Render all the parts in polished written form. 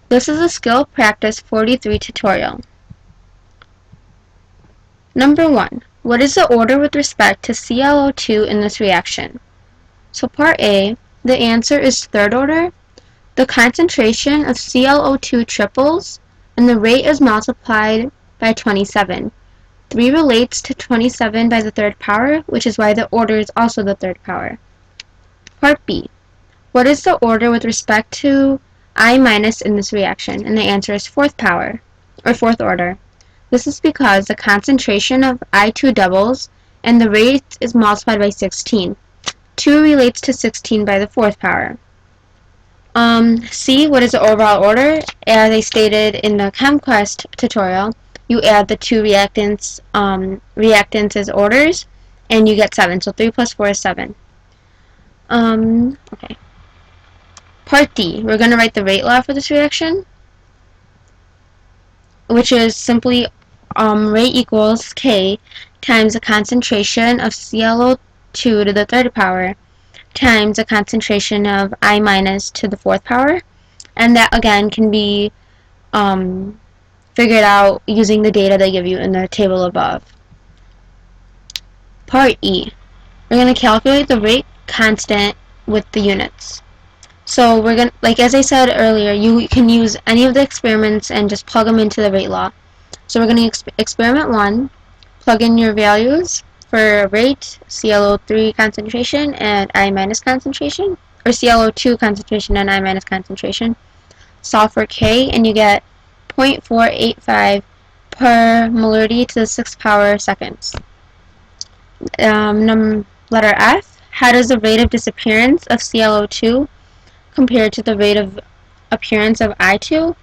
This is a skill practice 43 tutorial. Number 1. What is the order with respect to ClO2 in this reaction? So part A, the answer is third order. The concentration of ClO2 triples and the rate is multiplied by 27. 3 relates to 27 by the third power, which is why the order is also the third power. Part B. What is the order with respect to I- in this reaction? And the answer is fourth power, or fourth order. This is because the concentration of I2 doubles and the rate is multiplied by 16. 2 relates to 16 by the fourth power. C, what is the overall order? As I stated in the ChemQuest tutorial, you add the two reactants as orders, and you get 7. So 3 plus 4 is 7. Okay. Part D, we're going to write the rate law for this reaction, which is simply rate equals K times the concentration of ClO2 to the third power times the concentration of I- to the fourth power. And that again can be figured out using the data they give you in the table above. Part E, we're going to calculate the rate constant with the units. So we're going to, like as I said earlier, you can use any of the experiments and just plug them into the rate law. So we're going to experiment 1, plug in your values for rate, ClO3 concentration, and I- concentration, or ClO2 concentration and I- concentration. Solve for K, and you get 0.485 per molarity to the 6th power seconds. Letter F, how does the rate of disappearance of ClO2 compare to the rate of appearance of I2?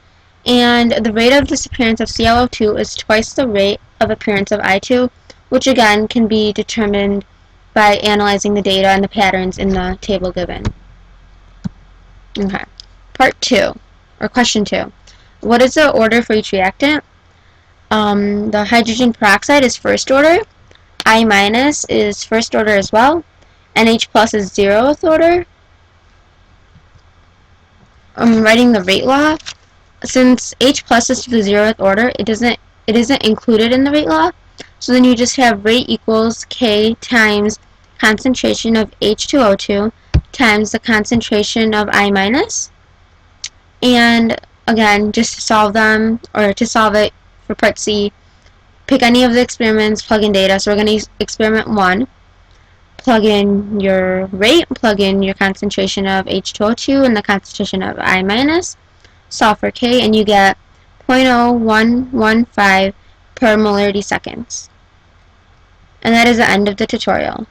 And the rate of disappearance of ClO2 is twice the rate of appearance of I2, which again can be determined by analyzing the data and the patterns in the table given. Okay. Part 2, or question 2. What is the order for each reactant? The hydrogen peroxide is first order, I- is first order as well, NH plus is 0th order. I'm writing the rate law. Since H plus is to the 0th order, it isn't included in the rate law. So then you just have rate equals K times concentration of H2O2 times the concentration of I-. And again, just to solve them, or to solve it for part C, pick any of the experiments, plug in data. So we're going to use experiment 1. Plug in your rate, plug in your concentration of H2O2 and the concentration of I-. Solve for K, and you get 0.0115 per molarity seconds. And that is the end of the tutorial.